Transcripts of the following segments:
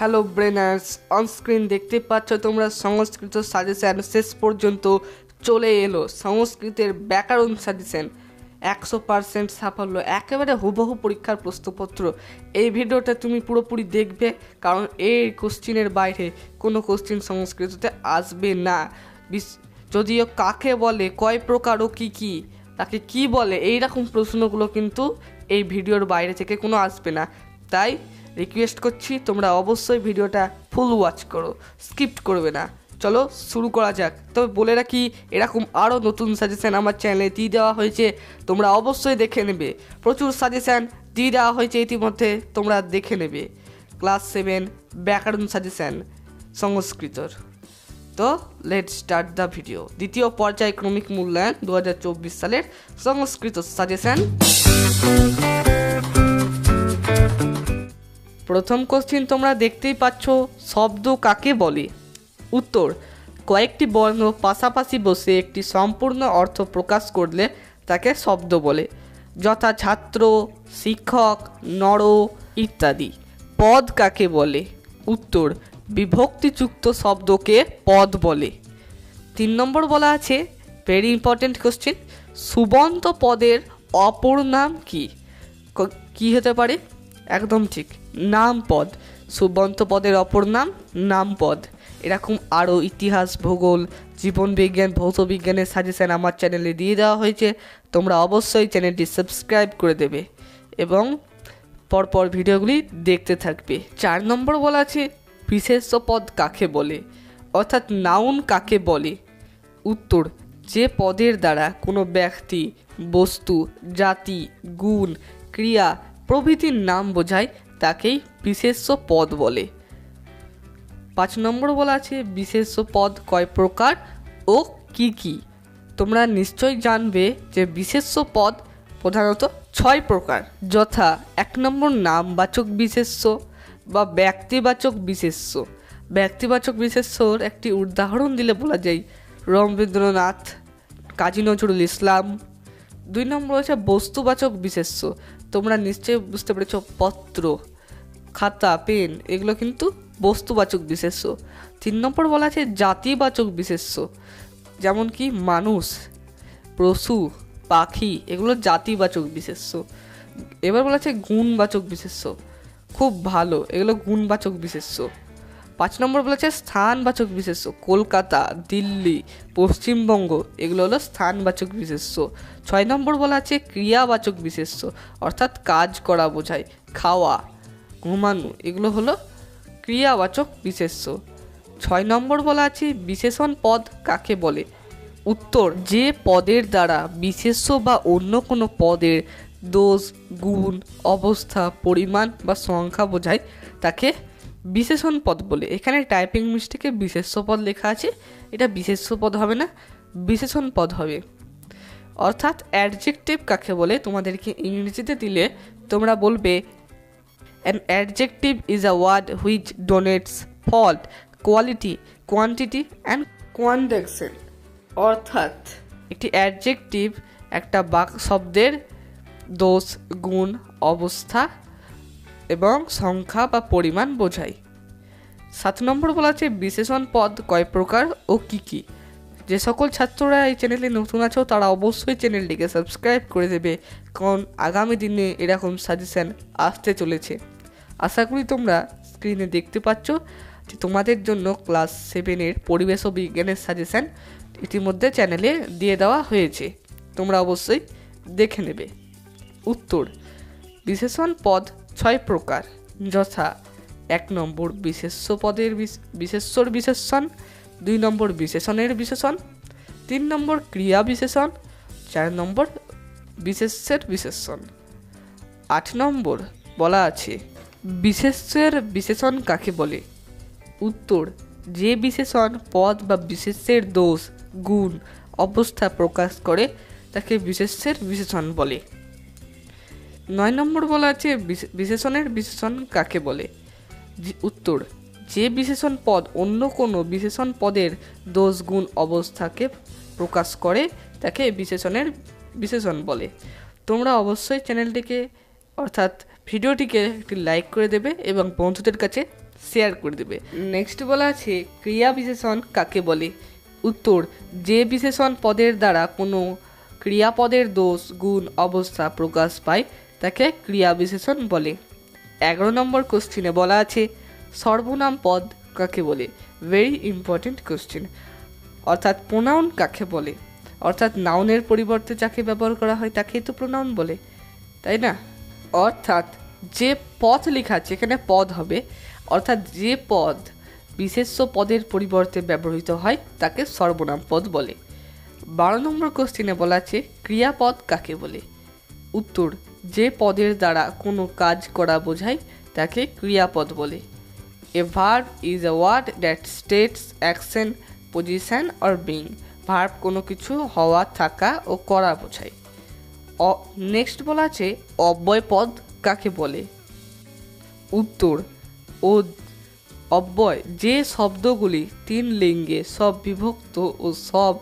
Hello ব্রেনার্স, onscreen দেখতে পাচ্ছ তোমরা সংস্কৃত সাজেশন শেষ পর্যন্ত চলে এলো। সংস্কৃতের ব্যাকরণ সাজেশন 100% সাফল্য, একেবারে হুবহু পরীক্ষার প্রশ্নপত্র। এই ভিডিওটা তুমি পুরোপুরি দেখবে, কারণ এই কোশ্চিনের বাইরে কোনো কোশ্চিন সংস্কৃততে আসবে না। যদিও কাকে বলে, কয় প্রকার ও কী কী, তাকে কি বলে, এইরকম প্রশ্নগুলো কিন্তু এই ভিডিওর বাইরে থেকে কোনো আসবে না। তাই রিকোয়েস্ট করছি তোমরা অবশ্যই ভিডিওটা ফুল ওয়াচ করো, স্কিপ করবে না। চলো শুরু করা যাক। তবে বলে রাখি, এরকম আরও নতুন সাজেশান আমার চ্যানেলে দিয়ে দেওয়া হয়েছে, তোমরা অবশ্যই দেখে নেবে। প্রচুর সাজেশান দিয়ে দেওয়া হয়েছে ইতিমধ্যে, তোমরা দেখে নেবে। ক্লাস 7 ব্যাকরণ সাজেশান সংস্কৃতর। তো লেটস স্টার্ট দ্য ভিডিও। দ্বিতীয় পর্যায়ক্রমিক মূল্যায়ন 2024 সালের সংস্কৃত সাজেশান। প্রথম কোশ্চিন তোমরা দেখতেই পাচ্ছ, শব্দ কাকে বলে? উত্তর, কয়েকটি বর্ণ পাশাপাশি বসে একটি সম্পূর্ণ অর্থ প্রকাশ করলে তাকে শব্দ বলে, যথা ছাত্র, শিক্ষক, নর ইত্যাদি। পদ কাকে বলে? উত্তর, বিভক্তিযুক্ত শব্দকে পদ বলে। 3 নম্বর বলা আছে, ভেরি ইম্পর্টেন্ট কোশ্চিন, সুবন্ত পদের অপর নাম কি? কি হতে পারে? একদম ঠিক, নাম পদ। সুবন্ত পদের অপর নাম নাম পদ। এরকম আরও ইতিহাস, ভূগোল, জীবনবিজ্ঞান, ভৌতবিজ্ঞানের সাজেশান আমার চ্যানেলে দিয়ে দেওয়া হয়েছে, তোমরা অবশ্যই চ্যানেলটি সাবস্ক্রাইব করে দেবে এবং পরপর ভিডিওগুলি দেখতে থাকবে। 4 নম্বর বলা আছে, বিশেষ্য পদ কাকে বলে, অর্থাৎ নাউন কাকে বলে? উত্তর, যে পদের দ্বারা কোনো ব্যক্তি, বস্তু, জাতি, গুণ, ক্রিয়া প্রভৃতির নাম বোঝায় তাকেই বিশেষ্য পদ বলে। 5 নম্বর বলা আছে, বিশেষ্য পদ কয় প্রকার ও কি কি? তোমরা নিশ্চয়ই জানবে যে বিশেষ্য পদ প্রধানত 6 প্রকার, যথা 1 নম্বর নামবাচক বিশেষ্য বা ব্যক্তিবাচক বিশেষ্য। ব্যক্তিবাচক বিশেষ্যর একটি উদাহরণ দিলে বলা যায় রবীন্দ্রনাথ, কাজী নজরুল ইসলাম। 2 নম্বর হচ্ছে বস্তুবাচক বিশেষ্য, তোমরা নিশ্চয়ই বুঝতে পেরেছ, পত্র, খাতা, পেন, এগুলো কিন্তু বস্তুবাচক বিশেষ্য। 3 নম্বর বলা আছে জাতিবাচক বিশেষ্য, যেমন কি মানুষ, পশু, পাখি, এগুলো জাতিবাচক বিশেষ্য। এবার বলা আছে গুণবাচক বিশেষ্য, খুব ভালো, এগুলো গুণবাচক বিশেষ্য। 5 নম্বর বলা আছে স্থানবাচক বিশেষ্য, কলকাতা, দিল্লি, পশ্চিমবঙ্গ, এগুলো হলো স্থানবাচক বিশেষ্য। 6 নম্বর বলা আছে ক্রিয়াবাচক বিশেষ্য, অর্থাৎ কাজ করা বোঝায়, খাওয়া, ঘুমানো, এগুলো হলো ক্রিয়াবাচক বিশেষ্য। 6 নম্বর বলা আছে বিশেষণ পদ কাকে বলে? উত্তর, যে পদের দ্বারা বিশেষ্য বা অন্য কোনো পদের দোষ, গুণ, অবস্থা, পরিমাণ বা সংখ্যা বোঝায় তাকে বিশেষণ পদ বলে। এখানে টাইপিং মিস্টেকে বিশেষ্য পদ লেখা আছে, এটা বিশেষ্য পদ হবে না, বিশেষণ পদ হবে। অর্থাৎ অ্যাডজেক্টিভ কাকে বলে তোমাদেরকে ইংরেজিতে দিলে তোমরা বলবে, an adjective is a word which denotes fault, quality, quantity and quantity. অর্থাৎ একটি অ্যাডজেক্টিভ একটা বাক শব্দের দোষ, গুণ, অবস্থা এবং সংখ্যা বা পরিমাণ বোঝায়। 7 নম্বর বলা আছে বিশেষণ পদ কয় প্রকার ও কি কি? যে সকল ছাত্ররা এই চ্যানেলে নতুন আছো তারা অবশ্যই চ্যানেলটিকে সাবস্ক্রাইব করে দেবে, কারণ আগামী দিনে এরকম সাজেশান আসতে চলেছে। আশা করি তোমরা স্ক্রিনে দেখতে পাচ্ছ যে তোমাদের জন্য ক্লাস 7-এর পরিবেশ ও বিজ্ঞানের সাজেশান ইতিমধ্যে চ্যানেলে দিয়ে দেওয়া হয়েছে, তোমরা অবশ্যই দেখে নেবে। উত্তর, বিশেষণ পদ 6 প্রকার, যথা 1 নম্বর বিশেষ্য পদের বিশেষ্যর বিশেষণ, 2 নম্বর বিশেষণের বিশেষণ, 3 নম্বর ক্রিয়া বিশেষণ, 4 নম্বর বিশেষ্যের বিশেষণ। 8 নম্বর বলা আছে বিশেষ্যের বিশেষণ কাকে বলে? উত্তর, যে বিশেষণ পদ বা বিশেষ্যের দোষ, গুণ, অবস্থা প্রকাশ করে তাকে বিশেষ্যের বিশেষণ বলে। 9 নম্বর বলা আছে বিশেষণের বিশেষণ কাকে বলে? উত্তর, যে বিশেষণ পদ অন্য কোনো বিশেষণ পদের দোষ, গুণ, অবস্থাকে প্রকাশ করে তাকে বিশেষণের বিশেষণ বলে। তোমরা অবশ্যই চ্যানেলটিকে অর্থাৎ ভিডিওটিকে একটি লাইক করে দেবে এবং বন্ধুদের কাছে শেয়ার করে দেবে। নেক্সট বলা আছে ক্রিয়া বিশেষণ কাকে বলে? উত্তর, যে বিশেষণ পদের দ্বারা কোনো ক্রিয়াপদের দোষ, গুণ, অবস্থা প্রকাশ পায় তাকে ক্রিয়া বিশেষণ বলে। 11 নম্বর কোশ্চিনে বলা আছে সর্বনাম পদ কাকে বলে? Very important question. অর্থাৎ প্রোনাউন কাকে বলে? অর্থাৎ নাউনের পরিবর্তে যাকে ব্যবহার করা হয় তাকেই তো প্রোনাউন বলে, তাই না? অর্থাৎ যে পদ লেখা আছে এখানে পদ হবে, অর্থাৎ যে পদ বিশেষ্য পদের পরিবর্তে ব্যবহৃত হয় তাকে সর্বনাম পদ বলে। 12 নম্বর কোশ্চিনে বলা আছে ক্রিয়াপদ কাকে বলে? উত্তর, যে পদের দ্বারা কোনো কাজ করা বোঝায় তাকে ক্রিয়াপদ বলে। A verb is a word that states action, possession or being. Verb কোনো কিছু হওয়া, থাকা ও করা বোঝায়। নেক্সট বলা আছে অব্যয় পদ কাকে বলে? উত্তর, অব্যয় যে শব্দগুলি 3 লিঙ্গে সব বিভক্ত ও সব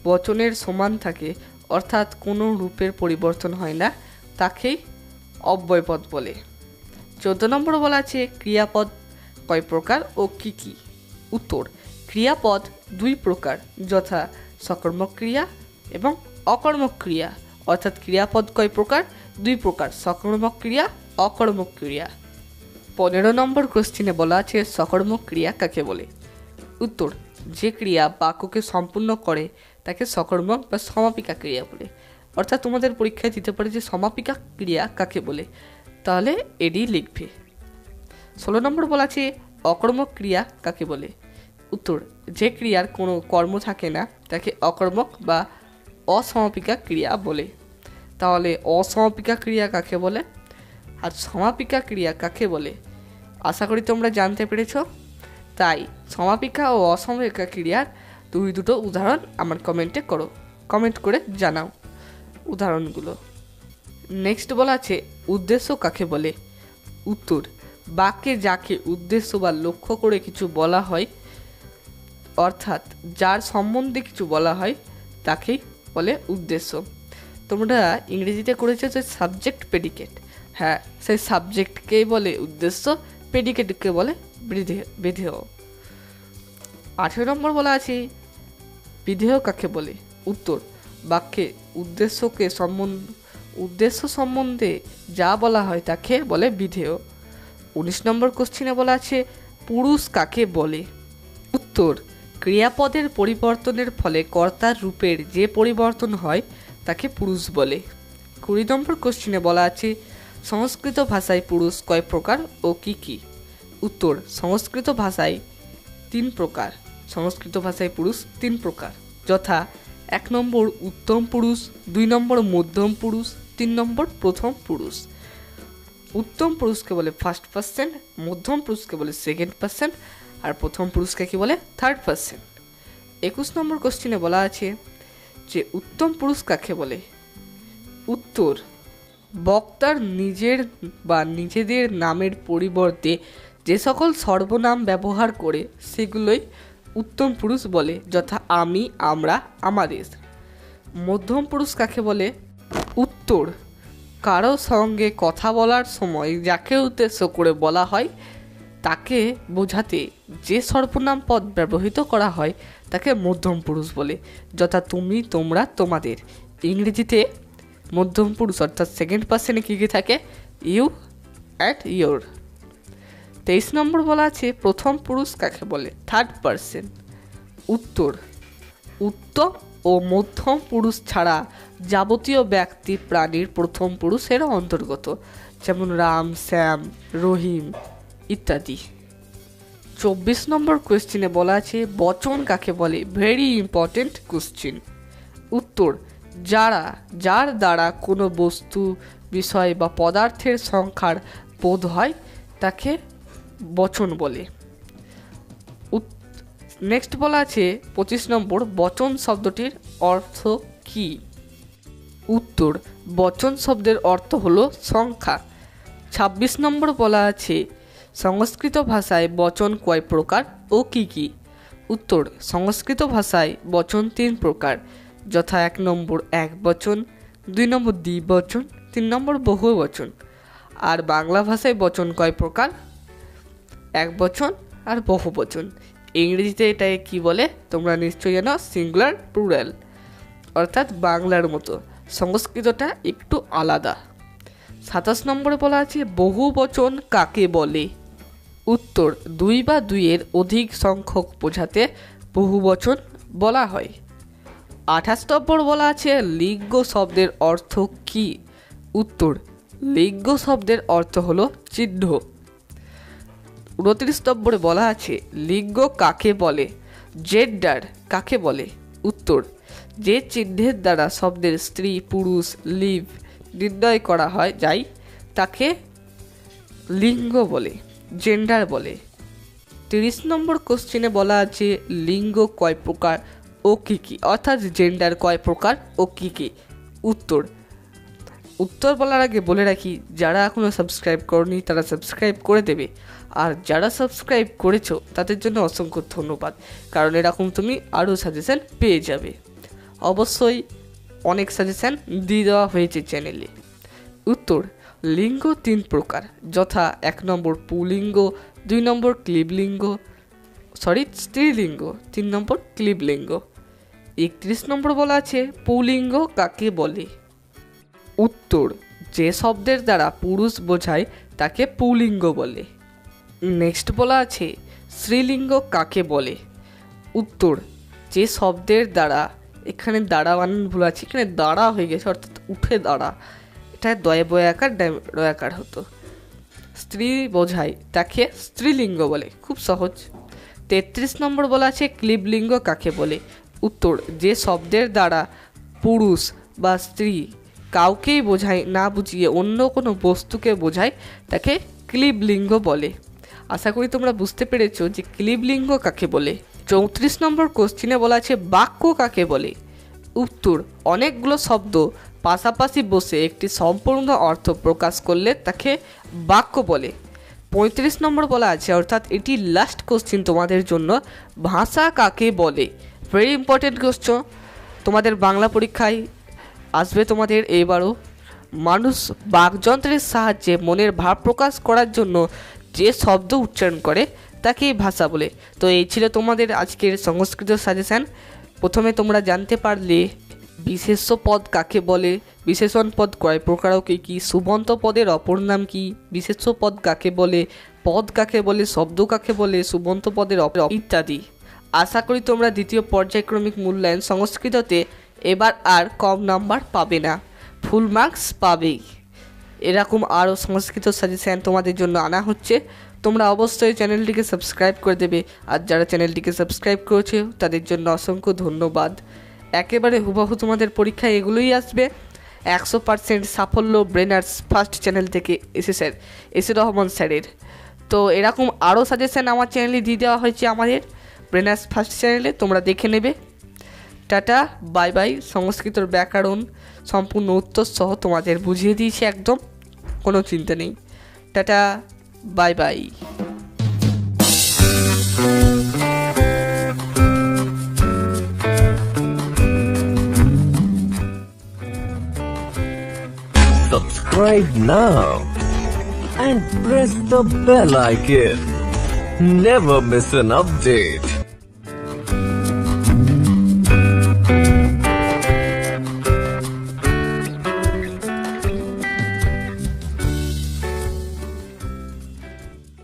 বচনের সমান থাকে, অর্থাৎ কোনো রূপের পরিবর্তন হয় না, তাকেই অব্যয়পদ বলে। 14 নম্বর বলা আছে ক্রিয়াপদ কয় প্রকার ও কি কি? উত্তর, ক্রিয়াপদ 2 প্রকার, যথা সকর্মক ক্রিয়া এবং অকর্মক ক্রিয়া। অর্থাৎ ক্রিয়াপদ কয় প্রকার? 2 প্রকার, সকর্মক ক্রিয়া, অকর্মক ক্রিয়া। 15 নম্বর কোশ্চিনে বলা আছে সকর্মক ক্রিয়া কাকে বলে? উত্তর, যে ক্রিয়া বাক্যকে সম্পূর্ণ করে তাকে সকর্মক বা সমাপিকা ক্রিয়া বলে। অর্থাৎ তোমাদের পরীক্ষায় দিতে পারে যে সমাপিকা ক্রিয়া কাকে বলে, তাহলে এডি লিখবে। 16 নম্বর বলা আছে অকর্মক ক্রিয়া কাকে বলে? উত্তর, যে ক্রিয়ার কোনো কর্ম থাকে না তাকে অকর্মক বা অসমাপিকা ক্রিয়া বলে। তাহলে অসমাপিকা ক্রিয়া কাকে বলে আর সমাপিকা ক্রিয়া কাকে বলে? আশা করি তোমরা জানতে পেরেছ। তাই সমাপিকা ও অসমাপিকা ক্রিয়ার দুটো উদাহরণ আমার কমেন্টে করো, কমেন্ট করে জানাও উদাহরণগুলো। নেক্সট বলা আছে উদ্দেশ্য কাকে বলে? উত্তর, বাক্যে যাকে উদ্দেশ্য বা লক্ষ্য করে কিছু বলা হয়, অর্থাৎ যার সম্বন্ধে কিছু বলা হয় তাকেই বলে উদ্দেশ্য। তোমরা ইংরেজিতে করেছো যে সাবজেক্ট প্রেডিকেট, হ্যাঁ সেই সাবজেক্টকেই বলে উদ্দেশ্য, প্রেডিকেটকে বলে বিধেয়। 18 নম্বর বলা আছে বিধেয় কাকে বলে? উত্তর, বাক্যে উদ্দেশ্য সম্বন্ধে যা বলা হয় তাকে বলে বিধেয়। 19 নম্বর কোশ্চিনে বলা আছে পুরুষ কাকে বলে? উত্তর, ক্রিয়াপদের পরিবর্তনের ফলে কর্তার রূপের যে পরিবর্তন হয় তাকে পুরুষ বলে। 20 নম্বর কোশ্চিনে বলা আছে সংস্কৃত ভাষায় পুরুষ কয় প্রকার ও কি কি? উত্তর, সংস্কৃত ভাষায় 3 প্রকার। সংস্কৃত ভাষায় পুরুষ 3 প্রকার, যথা 1 নম্বর উত্তম পুরুষ, 2 নম্বর মধ্যম পুরুষ, 3 নম্বর প্রথম পুরুষ। উত্তম পুরুষকে বলে ফার্স্ট পার্সন, মধ্যম পুরুষকে বলে সেকেন্ড পার্সন, আর প্রথম পুরুষকে কি বলে থার্ড পার্সন। 21 নম্বর কোশ্চিনে বলা আছে যে উত্তম পুরুষ কাকে বলে? উত্তর, বক্তার নিজের বা নিজেদের নামের পরিবর্তে যে সকল সর্বনাম ব্যবহার করে সেগুলোই উত্তম পুরুষ বলে, যথা আমি, আমরা, আমাদের। মধ্যম পুরুষ কাকে বলে? উত্তর, কারো সঙ্গে কথা বলার সময় যাকে উদ্দেশ্য করে বলা হয় তাকে বোঝাতে যে সর্বনাম পদ ব্যবহৃত করা হয় তাকে মধ্যম পুরুষ বলে, যথা তুমি, তোমরা, তোমাদের। ইংরেজিতে মধ্যম পুরুষ অর্থাৎ সেকেন্ড পার্সনে কী কী থাকে? You at your. 23 নম্বর বলা আছে প্রথম পুরুষ কাকে বলে? Third person. উত্তর, উত্তম ও মধ্যম পুরুষ ছাড়া যাবতীয় ব্যক্তি প্রাণীর প্রথম পুরুষের অন্তর্গত, যেমন রাম, শ্যাম, রহিম ইত্যাদি। 24 নম্বর কোয়েশ্চেনে বলা আছে বচন কাকে বলে? Very important question. উত্তর, যার দ্বারা কোনো বস্তু, বিষয় বা পদার্থের সংখ্যার বোধ হয় তাকে বচন বলে। নেক্সট বলা আছে 25 নম্বর বচন শব্দটির অর্থ কি? উত্তর, বচন শব্দের অর্থ হলো সংখ্যা। 26 নম্বর বলা আছে সংস্কৃত ভাষায় বচন কয় প্রকার ও কি কি? উত্তর, সংস্কৃত ভাষায় বচন 3 প্রকার, যথা 1 নম্বর একবচন, 2 নম্বর দ্বিবচন, 3 নম্বর বহুবচন। আর বাংলা ভাষায় বচন কয় প্রকার? এক বচন আর বহু বচন। ইংরেজিতে এটাকে কি বলে তোমরা নিশ্চয়ই জানো, সিঙ্গুলার প্লুরাল, অর্থাৎ বাংলার মতো। সংস্কৃতটা একটু আলাদা। 27 নম্বরে বলা আছে বহু বচন কাকে বলে? উত্তর, দুই বা দুইয়ের অধিক সংখ্যক বোঝাতে বহু বচন বলা হয়। 28 নম্বর বলা আছে লিঙ্গ শব্দের অর্থ কি? উত্তর, লিঙ্গ শব্দের অর্থ হলো চিহ্ন। 29 নম্বরে বলা আছে লিঙ্গ কাকে বলে? জেন্ডার কাকে বলে? উত্তর, যে চিহ্নের দ্বারা শব্দের স্ত্রী পুরুষ লিভ নির্ণয় করা হয় যায় তাকে লিঙ্গ বলে, জেন্ডার বলে। 30 নম্বর কোশ্চেনে বলা আছে লিঙ্গ কয় প্রকার ও কী কী, অর্থাৎ জেন্ডার কয় প্রকার ও কী কী? উত্তর বলার আগে বলে রাখি, যারা এখনও সাবস্ক্রাইব করনি তারা সাবস্ক্রাইব করে দেবে, আর যারা সাবস্ক্রাইব করেছো তাদের জন্য অসংখ্য ধন্যবাদ, কারণ এরকম তুমি আরও সাজেশান পেয়ে যাবে। অবশ্যই অনেক সাজেশান দিয়ে দেওয়া হয়েছে চ্যানেলে। উত্তর, লিঙ্গ 3 প্রকার, যথা 1 নম্বর পুলিঙ্গ, 2 নম্বর স্ত্রীলিঙ্গ, 3 নম্বর ক্লীবলিঙ্গ। 31 নম্বর বলা আছে পুলিঙ্গ কাকে বলে? উত্তর, যে শব্দের দ্বারা পুরুষ বোঝায় তাকে পুলিঙ্গ বলে। নেক্সট বলা আছে স্ত্রীলিঙ্গ কাকে বলে? উত্তর, যে শব্দের দ্বারা, এখানে দাঁড়া বানান ভুল আছে, এখানে দাঁড়া হয়ে গেছে, অর্থাৎ উঠে দাঁড়া, এটা দয়ে বয়ে আকার ডয় আকার হতো, স্ত্রী বোঝায় তাকে স্ত্রীলিঙ্গ বলে, খুব সহজ। 33 নম্বর বলা আছে ক্লীবলিঙ্গ কাকে বলে? উত্তর, যে শব্দের দ্বারা পুরুষ বা স্ত্রী কাউকেই বোঝায় না বুঝিয়ে অন্য কোনো বস্তুকে বোঝায় তাকে ক্লীবলিঙ্গ বলে। আশা করি তোমরা বুঝতে পেরেছো যে ক্লীবলিঙ্গ কাকে বলে। 34 নম্বর কোশ্চিনে বলা আছে বাক্য কাকে বলে? উত্তর, অনেকগুলো শব্দ পাশাপাশি বসে একটি সম্পূর্ণ অর্থ প্রকাশ করলে তাকে বাক্য বলে। 35 নম্বর বলা আছে, অর্থাৎ এটি লাস্ট কোশ্চিন তোমাদের জন্য, ভাষা কাকে বলে? ভেরি ইম্পর্টেন্ট কোশ্চেন, তোমাদের বাংলা পরীক্ষায় আসবে তোমাদের এবারও। মানুষ বাকযন্ত্রের সাহায্যে মনের ভাব প্রকাশ করার জন্য যে শব্দ উচ্চারণ করে তাকেই ভাষা বলে। তো এই ছিল তোমাদের আজকের সংস্কৃত সাজেশান। প্রথমে তোমরা জানতে পারলে বিশেষ্য পদ কাকে বলে, বিশেষণ পদ কয় প্রকার ও কী কী, সুবন্ত পদের অপর নাম কি, বিশেষ্য পদ কাকে বলে, পদ কাকে বলে, শব্দ কাকে বলে, সুবন্ত পদের অপর ইত্যাদি। আশা করি তোমরা দ্বিতীয় পর্যায়ক্রমিক মূল্যায়ন সংস্কৃততে এবার আর কম নাম্বার পাবে না, ফুল মার্কস পাবেই। এরকম আরও সংস্কৃত সাজেশান তোমাদের জন্য আনা হচ্ছে। তোমরা অবশ্যই চ্যানেলটিকে সাবস্ক্রাইব করে দেবে, আর যারা চ্যানেলটিকে সাবস্ক্রাইব করেছে তাদের জন্য অসংখ্য ধন্যবাদ। একেবারে হুবহু তোমাদের পরীক্ষায় এগুলোই আসবে। 100% সাফল্য ব্রেনার্স ফার্স্ট চ্যানেল থেকে এসে রহমান স্যারের। তো এরকম আরও সাজেশান আমার চ্যানেলে দিয়ে দেওয়া হয়েছে আমাদের ব্রেনার্স ফার্স্ট চ্যানেলে, তোমরা দেখে নেবে। Tata, bye bye. সংস্কৃতর ব্যাকরণ সম্পূর্ণ উত্তর সহ তোমাদের বুঝিয়ে দিয়েছি, একদম কোনো চিন্তা নেই। Tata, bye bye. Subscribe now and press the bell icon. Never miss an update.